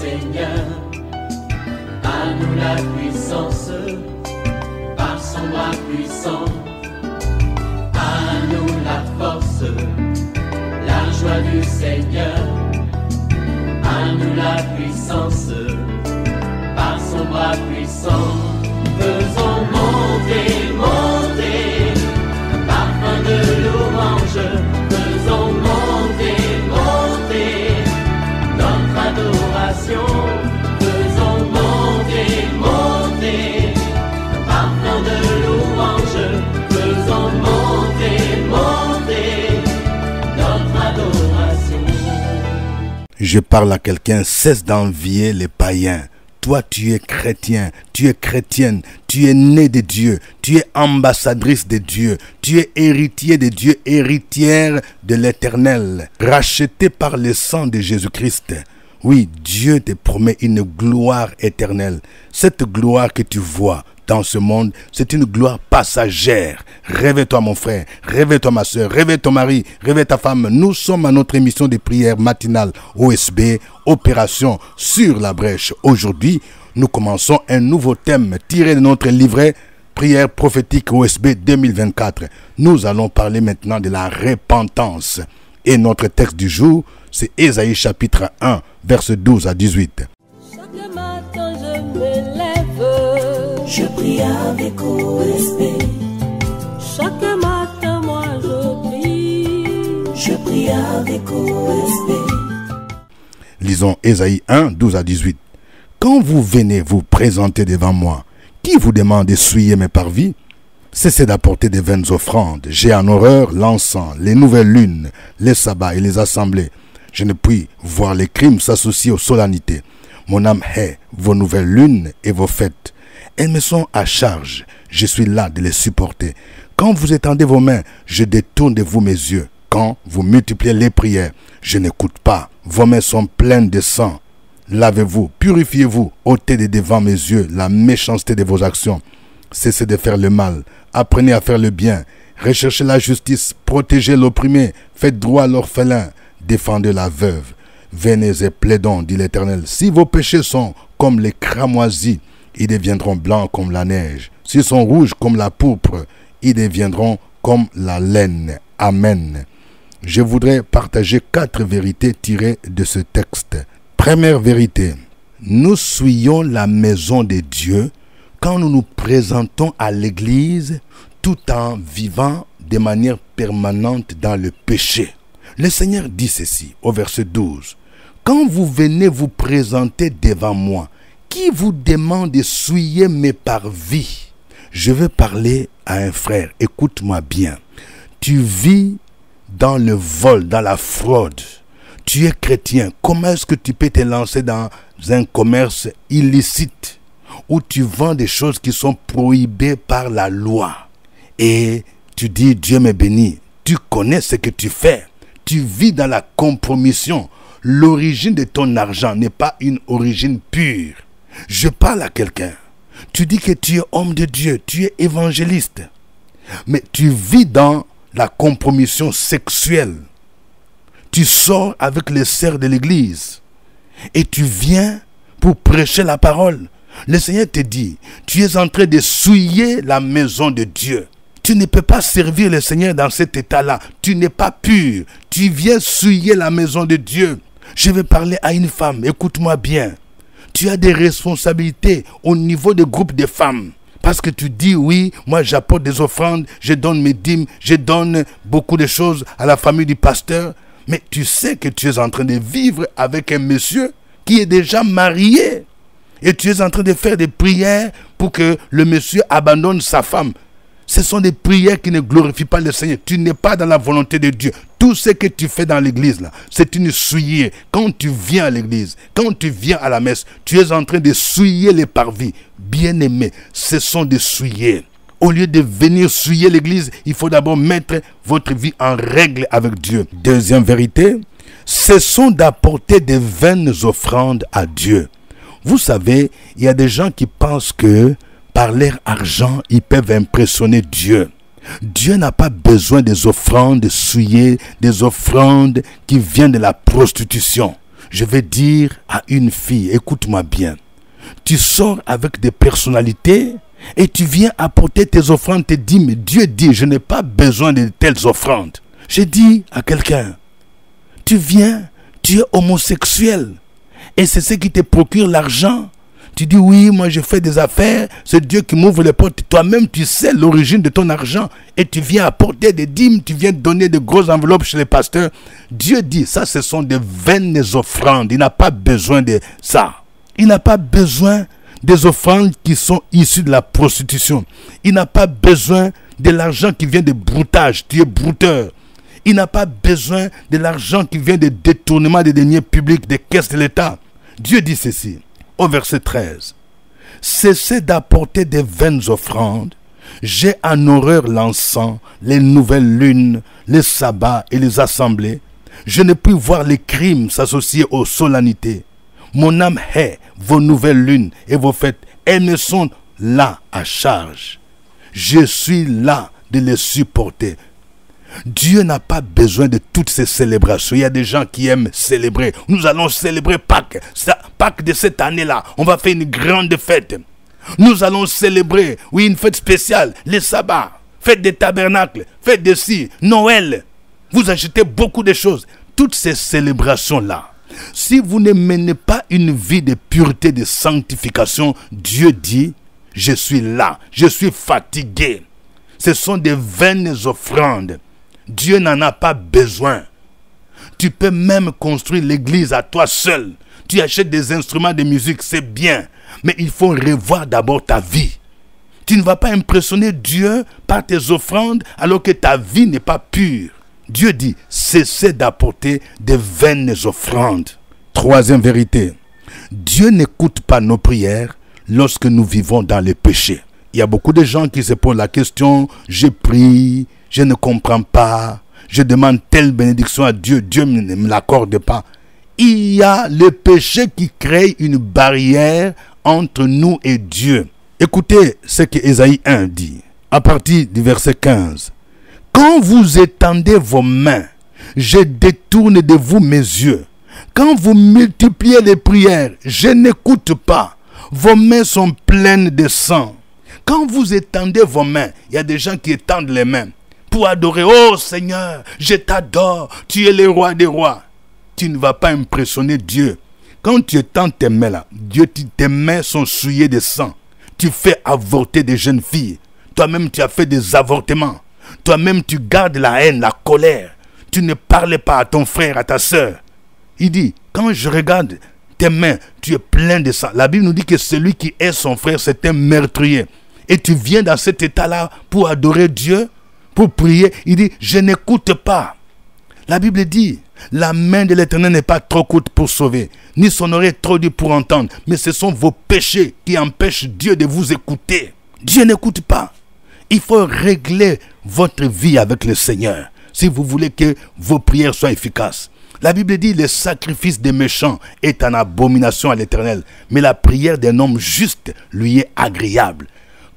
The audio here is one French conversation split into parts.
Seigneur. À nous la puissance, par son bras puissant. À nous la force, la joie du Seigneur. À nous la puissance, par son bras puissant. Faisons monter, monter, parfum de louange. Faisons monter, monter, notre adoration. Faisons monter, monter, parfum de louange. Faisons monter, monter, notre adoration. Je parle à quelqu'un, cesse d'envier les païens. Toi, tu es chrétien, tu es chrétienne, tu es né de Dieu, tu es ambassadrice de Dieu, tu es héritier de Dieu, héritière de l'Éternel, racheté par le sang de Jésus-Christ. Oui, Dieu te promet une gloire éternelle. Cette gloire que tu vois dans ce monde, c'est une gloire passagère. Réveille-toi mon frère, réveille-toi ma soeur, réveille ton mari, réveille ta femme. Nous sommes à notre émission de prière matinale OSB, Opération sur la brèche. Aujourd'hui, nous commençons un nouveau thème tiré de notre livret Prière prophétique OSB 2024. Nous allons parler maintenant de la repentance. Et notre texte du jour, c'est Ésaïe chapitre 1, versets 12 à 18. Chaque matin je me lève, je prie avec OSB. Chaque matin moi je prie avec OSB. Lisons Ésaïe 1, 12 à 18. Quand vous venez vous présenter devant moi, qui vous demande d'essuyer mes parvis? Cessez d'apporter des vaines offrandes. J'ai en horreur l'encens, les nouvelles lunes, les sabbats et les assemblées. Je ne puis voir les crimes s'associer aux solennités. Mon âme hait vos nouvelles lunes et vos fêtes. Elles me sont à charge. Je suis là de les supporter. Quand vous étendez vos mains, je détourne de vous mes yeux. Quand vous multipliez les prières, je n'écoute pas. Vos mains sont pleines de sang. Lavez-vous, purifiez-vous, ôtez de devant mes yeux la méchanceté de vos actions. Cessez de faire le mal, apprenez à faire le bien, recherchez la justice, protégez l'opprimé, faites droit à l'orphelin, défendez la veuve. Venez et plaidons, dit l'Éternel. Si vos péchés sont comme les cramoisis, ils deviendront blancs comme la neige. S'ils sont rouges comme la pourpre, ils deviendront comme la laine. Amen. Je voudrais partager 4 vérités tirées de ce texte. Première vérité, nous souillons la maison de Dieu quand nous nous présentons à l'église tout en vivant de manière permanente dans le péché. Le Seigneur dit ceci au verset 12. Quand vous venez vous présenter devant moi, qui vous demande de souiller mes parvis? Je veux parler à un frère, écoute-moi bien. Tu vis dans le vol, dans la fraude. Tu es chrétien. Comment est-ce que tu peux te lancer dans un commerce illicite où tu vends des choses qui sont prohibées par la loi? Et tu dis, Dieu me bénit. Tu connais ce que tu fais. Tu vis dans la compromission. L'origine de ton argent n'est pas une origine pure. Je parle à quelqu'un. Tu dis que tu es homme de Dieu, tu es évangéliste. Mais tu vis dans la compromission sexuelle. Tu sors avec les sœurs de l'église. Et tu viens pour prêcher la parole. Le Seigneur te dit, tu es en train de souiller la maison de Dieu. Tu ne peux pas servir le Seigneur dans cet état-là. Tu n'es pas pur. Tu viens souiller la maison de Dieu. Je vais parler à une femme. Écoute-moi bien. Tu as des responsabilités au niveau du groupe de femmes. Parce que tu dis, oui, moi j'apporte des offrandes, je donne mes dîmes, je donne beaucoup de choses à la famille du pasteur. Mais tu sais que tu es en train de vivre avec un monsieur qui est déjà marié. Et tu es en train de faire des prières pour que le monsieur abandonne sa femme. Ce sont des prières qui ne glorifient pas le Seigneur. Tu n'es pas dans la volonté de Dieu. Tout ce que tu fais dans l'église, là, c'est une souillée. Quand tu viens à l'église, quand tu viens à la messe, tu es en train de souiller les parvis. Bien-aimés, ce sont des souillés. Au lieu de venir souiller l'église, il faut d'abord mettre votre vie en règle avec Dieu. Deuxième vérité, cessons d'apporter des vaines offrandes à Dieu. Vous savez, il y a des gens qui pensent que par leur argent, ils peuvent impressionner Dieu. Dieu n'a pas besoin des offrandes souillées, des offrandes qui viennent de la prostitution. Je vais dire à une fille, écoute-moi bien. Tu sors avec des personnalités et tu viens apporter tes offrandes, te dis, mais Dieu dit, je n'ai pas besoin de telles offrandes. J'ai dit à quelqu'un, tu viens, tu es homosexuel et c'est ce qui te procure l'argent. Tu dis, oui, moi je fais des affaires, c'est Dieu qui m'ouvre les portes. Toi-même, tu sais l'origine de ton argent et tu viens apporter des dîmes, tu viens donner de grosses enveloppes chez les pasteurs. Dieu dit, ça, ce sont des vaines offrandes. Il n'a pas besoin de ça. Il n'a pas besoin des offrandes qui sont issues de la prostitution. Il n'a pas besoin de l'argent qui vient de broutage. Tu es brouteur. Il n'a pas besoin de l'argent qui vient de détournement des deniers publics, des caisses de l'État. Dieu dit ceci, au verset 13. Cessez d'apporter des vaines offrandes. J'ai en horreur l'encens, les nouvelles lunes, les sabbats et les assemblées. Je ne puis voir les crimes s'associer aux solennités. Mon âme hait vos nouvelles lunes et vos fêtes. Elles me sont là à charge. Je suis là de les supporter. Dieu n'a pas besoin de toutes ces célébrations. Il y a des gens qui aiment célébrer. Nous allons célébrer Pâques. Pâques de cette année-là. On va faire une grande fête. Nous allons célébrer, oui, une fête spéciale. Les sabbats, fête des tabernacles, fête de ci, Noël. Vous achetez beaucoup de choses. Toutes ces célébrations-là. Si vous ne menez pas une vie de pureté, de sanctification, Dieu dit, je suis là, je suis fatigué. Ce sont des vaines offrandes. Dieu n'en a pas besoin. Tu peux même construire l'église à toi seul. Tu achètes des instruments de musique, c'est bien. Mais il faut revoir d'abord ta vie. Tu ne vas pas impressionner Dieu par tes offrandes alors que ta vie n'est pas pure. Dieu dit, cessez d'apporter des vaines offrandes. Troisième vérité, Dieu n'écoute pas nos prières lorsque nous vivons dans le péché. Il y a beaucoup de gens qui se posent la question, je prie, je ne comprends pas, je demande telle bénédiction à Dieu, Dieu ne me l'accorde pas. Il y a le péché qui crée une barrière entre nous et Dieu. Écoutez ce que Ésaïe 1 dit, à partir du verset 15. Quand vous étendez vos mains, je détourne de vous mes yeux. Quand vous multipliez les prières, je n'écoute pas. Vos mains sont pleines de sang. Quand vous étendez vos mains, il y a des gens qui étendent les mains pour adorer. Oh Seigneur, je t'adore, tu es le roi des rois. Tu ne vas pas impressionner Dieu. Quand tu étends tes mains là, tes mains sont souillées de sang. Tu fais avorter des jeunes filles. Toi-même, tu as fait des avortements. Toi-même, tu gardes la haine, la colère. Tu ne parles pas à ton frère, à ta soeur. Il dit, quand je regarde tes mains, tu es plein de sang. La Bible nous dit que celui qui est son frère, c'est un meurtrier. Et tu viens dans cet état-là pour adorer Dieu, pour prier. Il dit, je n'écoute pas. La Bible dit, la main de l'Éternel n'est pas trop courte pour sauver, ni son oreille trop dure pour entendre. Mais ce sont vos péchés qui empêchent Dieu de vous écouter. Dieu n'écoute pas. Il faut régler votre vie avec le Seigneur si vous voulez que vos prières soient efficaces. La Bible dit, le sacrifice des méchants est en abomination à l'Éternel, mais la prière d'un homme juste lui est agréable.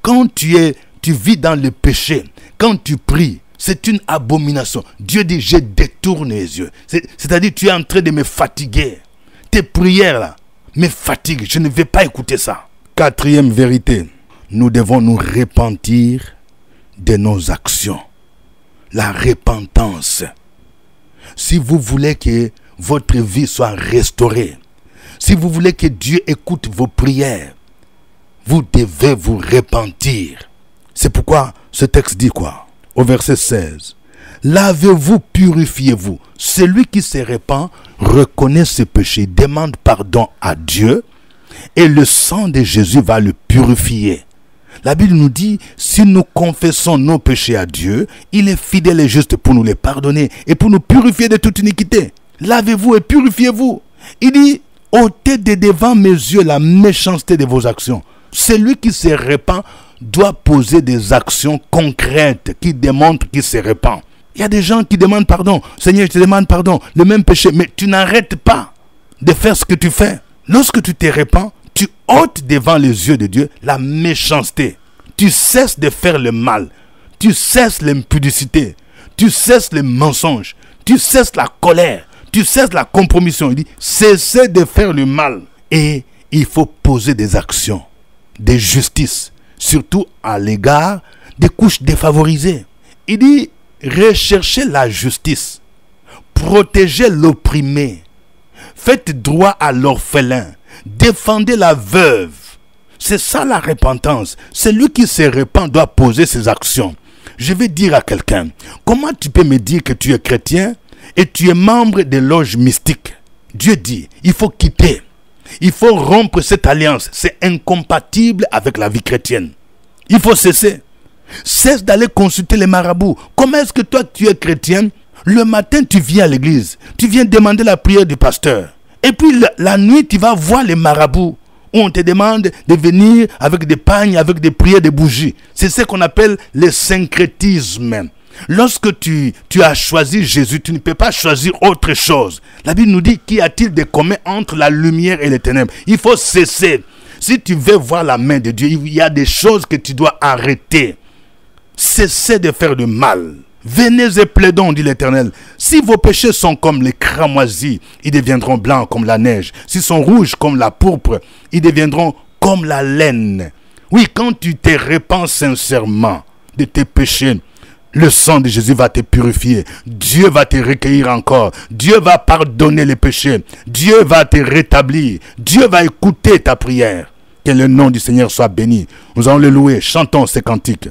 Quand tu vis dans le péché, quand tu pries, c'est une abomination. Dieu dit, je détourne les yeux. C'est-à-dire, tu es en train de me fatiguer. Tes prières là me fatiguent. Je ne vais pas écouter ça. Quatrième vérité, nous devons nous repentir de nos actions. La repentance. Si vous voulez que votre vie soit restaurée, si vous voulez que Dieu écoute vos prières, vous devez vous repentir. C'est pourquoi ce texte dit quoi? Au verset 16. Lavez-vous, purifiez-vous. Celui qui se repent reconnaît ses péchés, demande pardon à Dieu et le sang de Jésus va le purifier. La Bible nous dit, si nous confessons nos péchés à Dieu, il est fidèle et juste pour nous les pardonner et pour nous purifier de toute iniquité. Lavez-vous et purifiez-vous. Il dit, ôtez de devant mes yeux la méchanceté de vos actions. Celui qui se repent doit poser des actions concrètes qui démontrent qu'il se repent. Il y a des gens qui demandent pardon. Seigneur, je te demande pardon. Le même péché, mais tu n'arrêtes pas de faire ce que tu fais. Lorsque tu te repens, tu ôtes devant les yeux de Dieu la méchanceté. Tu cesses de faire le mal. Tu cesses l'impudicité. Tu cesses le mensonge. Tu cesses la colère. Tu Tu cesses la compromission. Il dit, cessez de faire le mal. Et il faut poser des actions, des justices, surtout à l'égard des couches défavorisées. Il dit, recherchez la justice, protégez l'opprimé, faites droit à l'orphelin, défendez la veuve. C'est ça la repentance. Celui qui se repent doit poser ses actions. Je vais dire à quelqu'un, comment tu peux me dire que tu es chrétien et tu es membre des loges mystiques? Dieu dit, il faut quitter. Il faut rompre cette alliance. C'est incompatible avec la vie chrétienne. Il faut cesser. Cesse d'aller consulter les marabouts. Comment est-ce que toi, tu es chrétien? Le matin, tu viens à l'église. Tu viens demander la prière du pasteur. Et puis la nuit, tu vas voir les marabouts. Où on te demande de venir avec des pagnes, avec des prières, des bougies. C'est ce qu'on appelle le syncrétisme. Lorsque tu as choisi Jésus, tu ne peux pas choisir autre chose. La Bible nous dit, qu'y a-t-il de commun entre la lumière et les ténèbres? Il faut cesser. Si tu veux voir la main de Dieu, il y a des choses que tu dois arrêter. Cessez de faire du mal. Venez et plaidons, dit l'Éternel. Si vos péchés sont comme les cramoisis, ils deviendront blancs comme la neige. S'ils sont rouges comme la pourpre, ils deviendront comme la laine. Oui, quand tu te repens sincèrement de tes péchés, le sang de Jésus va te purifier. Dieu va te recueillir encore. Dieu va pardonner les péchés. Dieu va te rétablir. Dieu va écouter ta prière. Que le nom du Seigneur soit béni. Nous allons le louer. Chantons ces cantiques.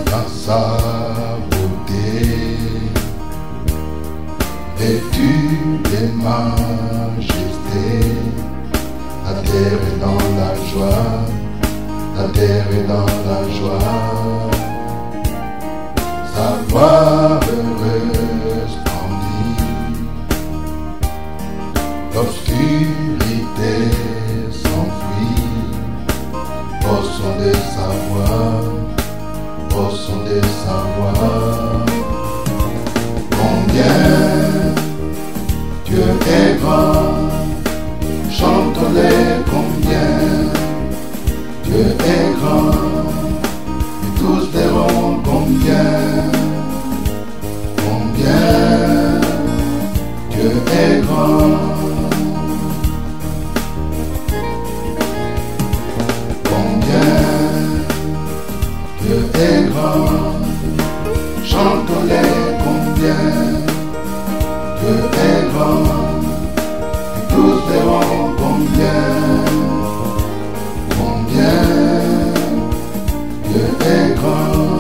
Dans sa beauté, vêtu de majesté, la terre est dans la joie, la terre est dans la joie, sa gloire resplendit, l'obscurité s'enfuit, au son de sa voix. Au son de sa voix, combien Dieu est grand, chantons-les combien Dieu est grand, et tous diront combien Dieu est grand. Dieu est grand, chantons-les combien Dieu est grand, et tous verront combien Dieu est grand.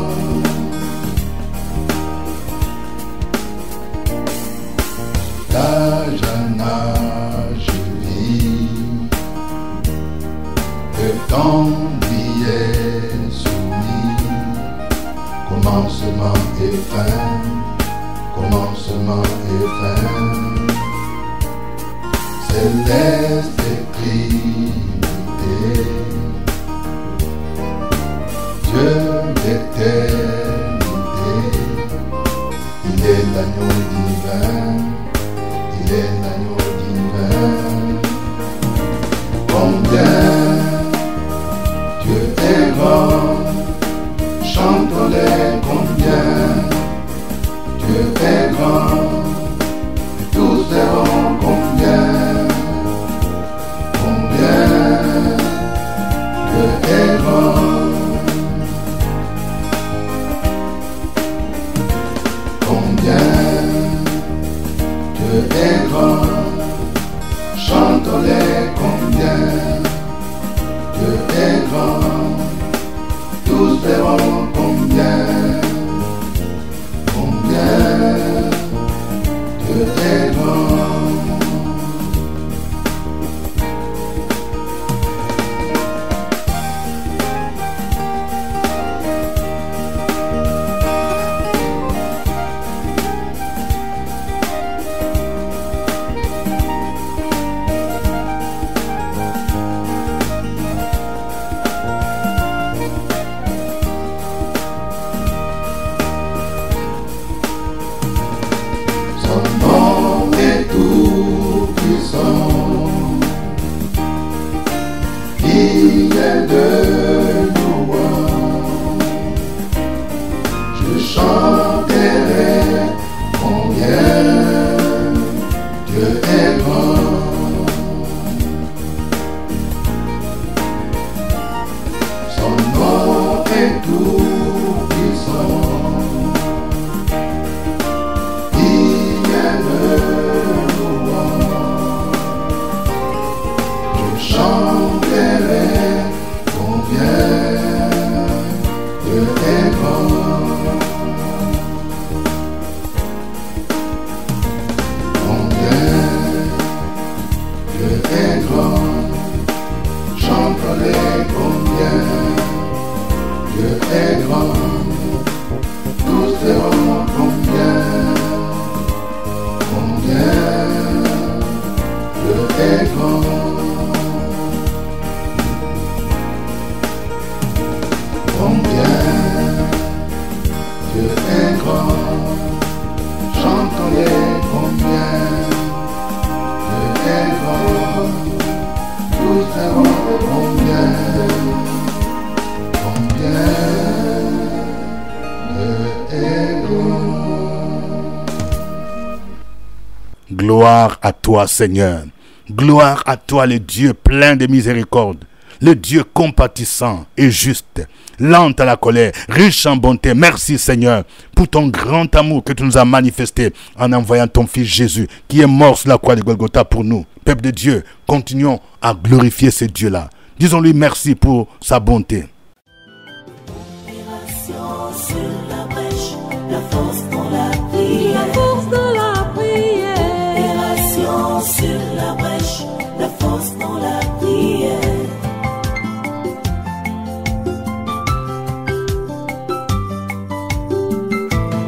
D'âge en âge vit, le temps brillait soumis, commencement et fin, commencement et fin, céleste Trinité, Dieu d'éternité, il est l'agneau divin, il est l'agneau divin, combien Dieu est grand, chantons-les combien Dieu est grand, et tous verront combien Dieu est grand. Combien Dieu est grand, chantons-les combien Dieu est grand, tous verront combien Dieu est grand. chanterai combien Dieu est grand. Combien Dieu est grand. Chanterai combien Dieu est grand. Tous verront combien Dieu est grand. Combien Dieu est grand. Chantons-les combien Dieu est grand. Tous verront combien Dieu est grand. Gloire à toi, Seigneur. Gloire à toi, le Dieu plein de miséricorde, le Dieu compatissant et juste, lent à la colère, riche en bonté. Merci, Seigneur, pour ton grand amour que tu nous as manifesté en envoyant ton Fils Jésus, qui est mort sur la croix de Golgotha pour nous. Peuple de Dieu, continuons à glorifier ce Dieu-là. Disons-lui merci pour sa bonté. Sur la brèche, la force dans la prière. La force dans la prière. Opération sur la brèche, la force dans la prière.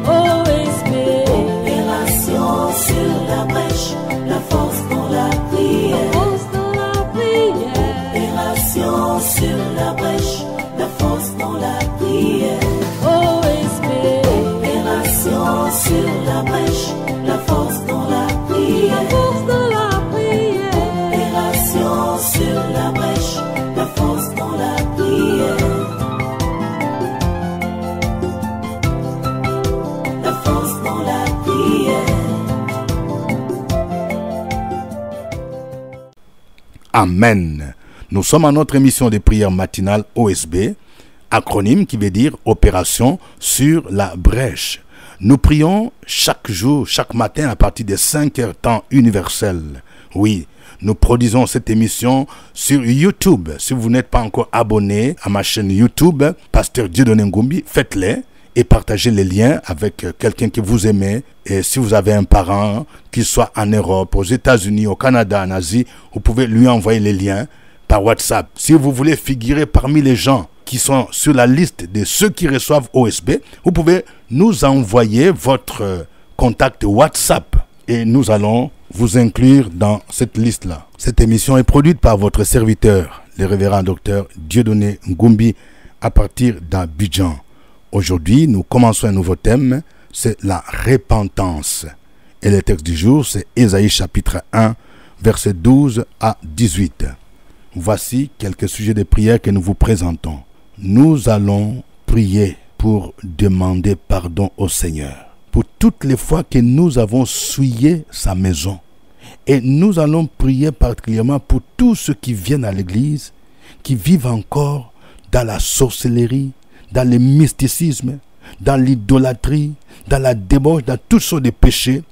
OSB. Opération sur la brèche, la force dans la prière. La force dans la prière. Opération sur la brèche, la force dans la prière. Sur la brèche, la force dans la prière. La force dans la prière. Opération sur la brèche, la force dans la prière. La force dans la prière. Amen. Nous sommes à notre émission de prière matinale OSB, acronyme qui veut dire Opération sur la brèche. Nous prions chaque jour, chaque matin à partir des 5 heures temps universel. Oui, nous produisons cette émission sur YouTube. Si vous n'êtes pas encore abonné à ma chaîne YouTube, Pasteur Dieudonné Ngumbi, faites-le et partagez les liens avec quelqu'un que vous aimez. Et si vous avez un parent, qu'il soit en Europe, aux États-Unis, au Canada, en Asie, vous pouvez lui envoyer les liens par WhatsApp. Si vous voulez figurer parmi les gens qui sont sur la liste de ceux qui reçoivent OSB, vous pouvez nous envoyer votre contact WhatsApp et nous allons vous inclure dans cette liste-là. Cette émission est produite par votre serviteur, le révérend docteur Dieudonné Ngumbi, à partir d'Abidjan. Aujourd'hui, nous commençons un nouveau thème, c'est la repentance. Et le texte du jour, c'est Ésaïe chapitre 1, versets 12 à 18. Voici quelques sujets de prière que nous vous présentons. Nous allons prier pour demander pardon au Seigneur pour toutes les fois que nous avons souillé sa maison. Et nous allons prier particulièrement pour tous ceux qui viennent à l'église, qui vivent encore dans la sorcellerie, dans le mysticisme, dans l'idolâtrie, dans la débauche, dans toutes sortes de péchés,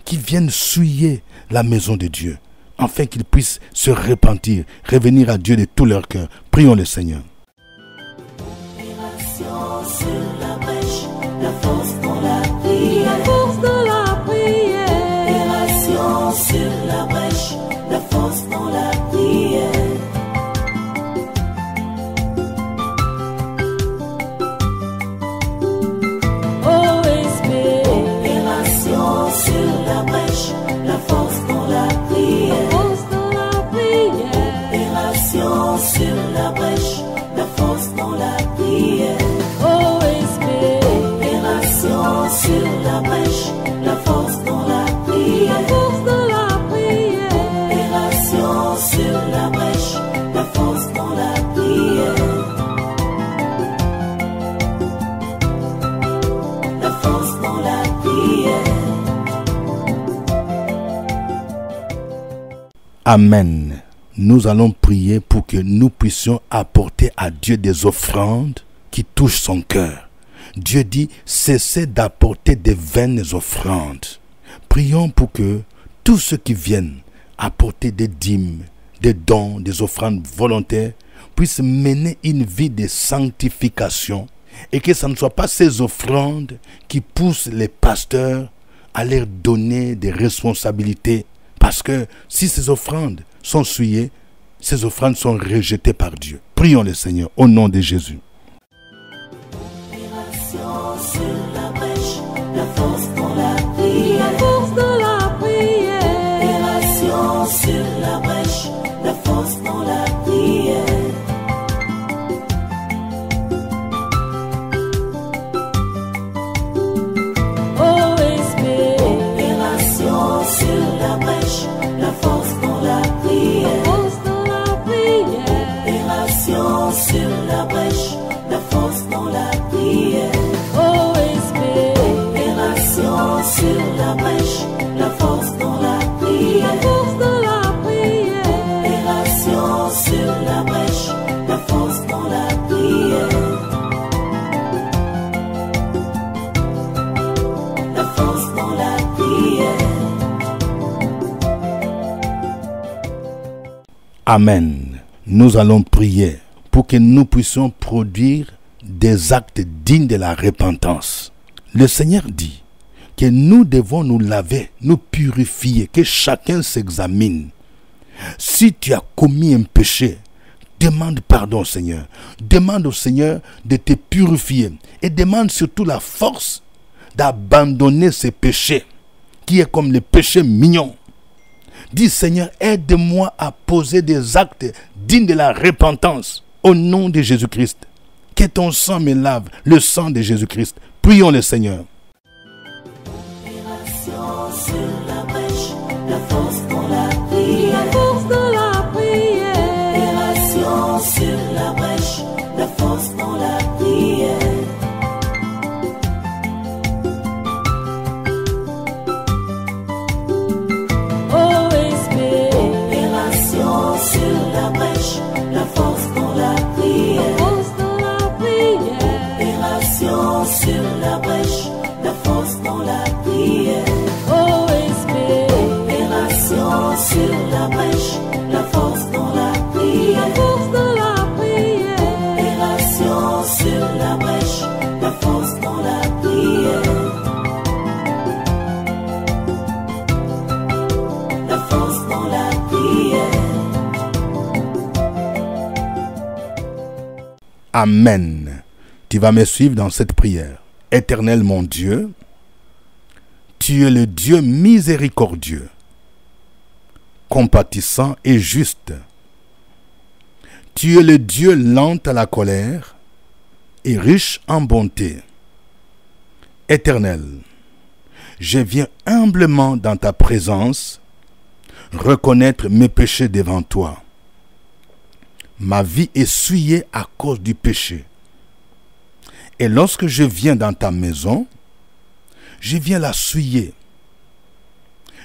qui viennent souiller la maison de Dieu, afin qu'ils puissent se repentir, revenir à Dieu de tout leur cœur. Prions le Seigneur. Sur la brèche, la force dans la prière. La force dans la prière. Opération sur la brèche, la force dans la prière. OSB. Opération sur la brèche, la force dans la prière. La force dans la prière. Opération sur la brèche, la force dans la prière. Sur la brèche, la force dans la prière. La force dans la prière. Opération sur la brèche, la force dans la prière. La force dans la prière. Amen. Nous allons prier pour que nous puissions apporter à Dieu des offrandes qui touchent son cœur. Dieu dit, cessez d'apporter des vaines offrandes. Prions pour que tous ceux qui viennent apporter des dîmes, des dons, des offrandes volontaires, puissent mener une vie de sanctification et que ce ne soit pas ces offrandes qui poussent les pasteurs à leur donner des responsabilités. Parce que si ces offrandes sont souillées, ces offrandes sont rejetées par Dieu. Prions le Seigneur au nom de Jésus. Sur la brèche, la force dans la prière. La force dans la prière. Opération sur la brèche, la force dans la prière. OSB. Opération sur la brèche, la force dans la prière. Force dans la prière. Opération sur la brèche, la force dans la prière. Sur la brèche, la force dans la prière. La force dans la prière. Opération sur la brèche, la force dans la prière. La force dans la prière. Amen. Nous allons prier pour que nous puissions produire des actes dignes de la repentance. Le Seigneur dit que nous devons nous laver, nous purifier, que chacun s'examine. Si tu as commis un péché, demande pardon au Seigneur. Demande au Seigneur de te purifier et demande surtout la force d'abandonner ces péchés qui est comme le péché mignon. Dis Seigneur, aide-moi à poser des actes dignes de la repentance au nom de Jésus-Christ. Que ton sang me lave, le sang de Jésus-Christ. Prions le Seigneur. Sur la brèche, la force dans la prière. La force dans la prière. Opération sur la brèche, la force dans la prière. OSB. Opération sur la brèche, la force dans la prière. Force dans la prière. Opération sur la brèche, la force dans la prière. Sur la brèche, la force dans la prière. La force dans la prière. Opération sur la brèche, la force dans la prière. La force dans la prière. Amen. Tu vas me suivre dans cette prière. Éternel mon Dieu, tu es le Dieu miséricordieux, compatissant et juste. Tu es le Dieu lent à la colère et riche en bonté. Éternel, je viens humblement dans ta présence reconnaître mes péchés devant toi. Ma vie est souillée à cause du péché. Et lorsque je viens dans ta maison, je viens la souiller.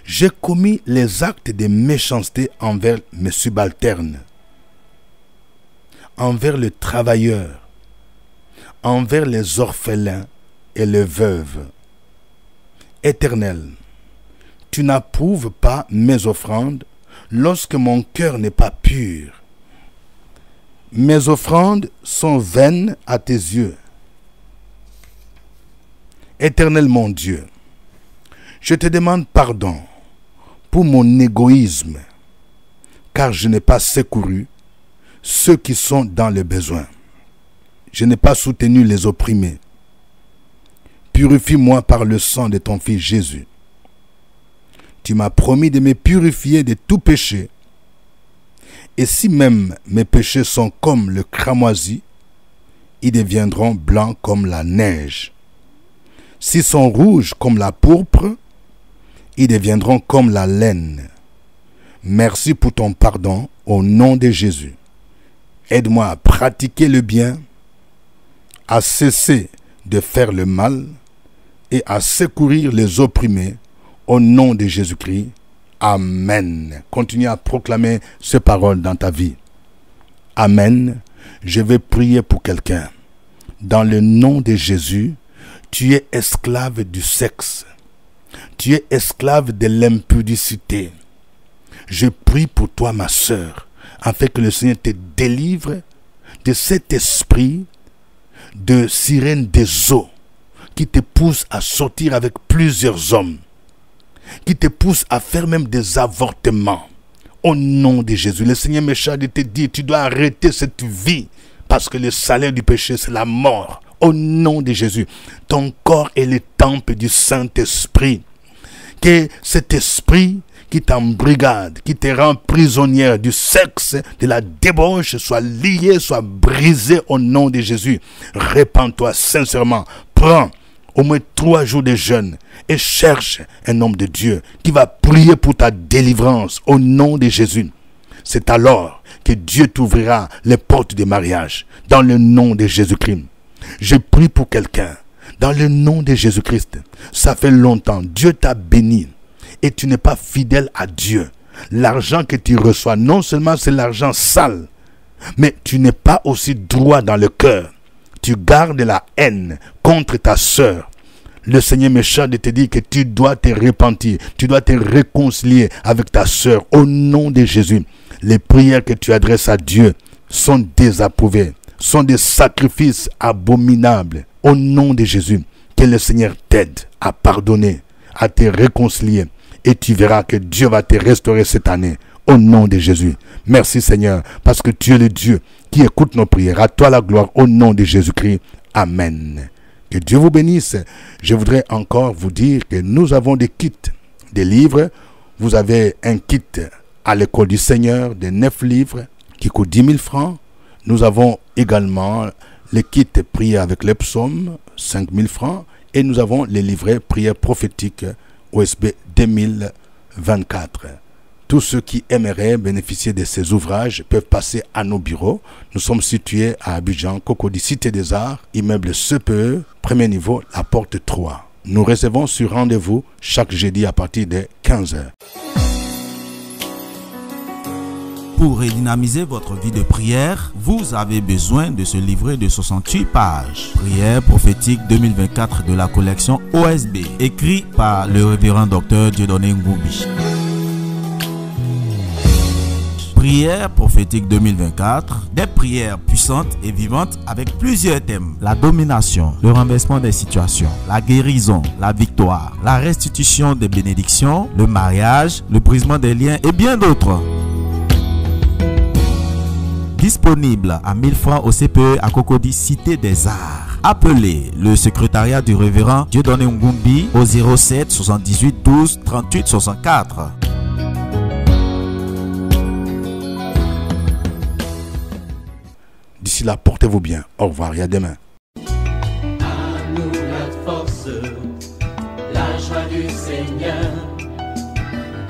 J'ai commis les actes de méchanceté envers mes subalternes, envers les travailleurs, envers les orphelins et les veuves. Éternel, tu n'approuves pas mes offrandes lorsque mon cœur n'est pas pur. Mes offrandes sont vaines à tes yeux. Éternel mon Dieu, je te demande pardon pour mon égoïsme, car je n'ai pas secouru ceux qui sont dans le besoin. Je n'ai pas soutenu les opprimés. Purifie-moi par le sang de ton Fils Jésus. Tu m'as promis de me purifier de tout péché. Et si même mes péchés sont comme le cramoisi, ils deviendront blancs comme la neige. S'ils sont rouges comme la pourpre, ils deviendront comme la laine. Merci pour ton pardon au nom de Jésus. Aide-moi à pratiquer le bien, à cesser de faire le mal et à secourir les opprimés au nom de Jésus-Christ. Amen. Continue à proclamer ces paroles dans ta vie. Amen. Je vais prier pour quelqu'un. Dans le nom de Jésus, tu es esclave du sexe. Tu es esclave de l'impudicité. Je prie pour toi, ma sœur. afin que le Seigneur te délivre de cet esprit de sirène des eaux qui te pousse à sortir avec plusieurs hommes, qui te pousse à faire même des avortements. Au nom de Jésus, le Seigneur me charge de te dire, tu dois arrêter cette vie parce que le salaire du péché, c'est la mort. Au nom de Jésus, ton corps est le temple du Saint-Esprit. Que cet esprit qui t'embrigade, qui te rend prisonnière du sexe, de la débauche, soit lié, soit brisé au nom de Jésus. Répands-toi sincèrement. Prends au moins 3 jours de jeûne et cherche un homme de Dieu qui va prier pour ta délivrance au nom de Jésus. C'est alors que Dieu t'ouvrira les portes du mariage dans le nom de Jésus-Christ. Je prie pour quelqu'un dans le nom de Jésus-Christ. Ça fait longtemps, Dieu t'a béni et tu n'es pas fidèle à Dieu. L'argent que tu reçois, non seulement c'est l'argent sale, mais tu n'es pas aussi droit dans le cœur. Tu gardes la haine contre ta sœur. Le Seigneur me charge de te dire que tu dois te repentir, tu dois te réconcilier avec ta sœur au nom de Jésus. Les prières que tu adresses à Dieu sont désapprouvées, sont des sacrifices abominables. Au nom de Jésus, que le Seigneur t'aide à pardonner, à te réconcilier et tu verras que Dieu va te restaurer cette année. Au nom de Jésus. Merci Seigneur, parce que tu es le Dieu qui écoute nos prières. À toi la gloire au nom de Jésus-Christ. Amen. Que Dieu vous bénisse. Je voudrais encore vous dire que nous avons des kits, des livres. Vous avez un kit à l'école du Seigneur de 9 livres qui coûte 10 000 francs. Nous avons également les kits prières avec les psaumes, 5 000 francs. Et nous avons les livrets prières prophétiques OSB 2024. Tous ceux qui aimeraient bénéficier de ces ouvrages peuvent passer à nos bureaux. Nous sommes situés à Abidjan, Cocody, Cité des Arts, immeuble CPE, premier niveau, la porte 3. Nous recevons sur rendez-vous chaque jeudi à partir de 15h. Pour redynamiser votre vie de prière, vous avez besoin de ce livret de 68 pages. Prière prophétique 2024 de la collection OSB, écrit par le révérend docteur Dieudonné Ngumbi. Prière prophétique 2024, des prières puissantes et vivantes avec plusieurs thèmes. La domination, le renversement des situations, la guérison, la victoire, la restitution des bénédictions, le mariage, le brisement des liens et bien d'autres. Disponible à 1000 francs au CPE à Cocody, Cité des Arts. Appelez le secrétariat du révérend Dieudonné Ngumbi au 07 78 12 38 64. D'ici là, portez-vous bien. Au revoir et à demain. À nous la force, la joie du Seigneur.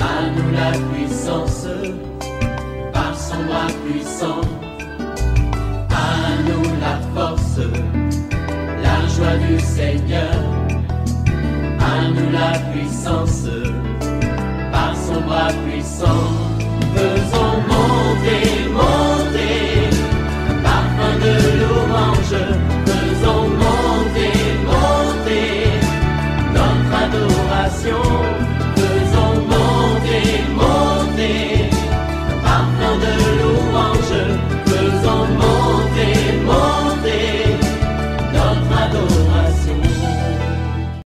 À nous la puissance, par son bras puissant. À nous la force, la joie du Seigneur. À nous la puissance, par son bras puissant.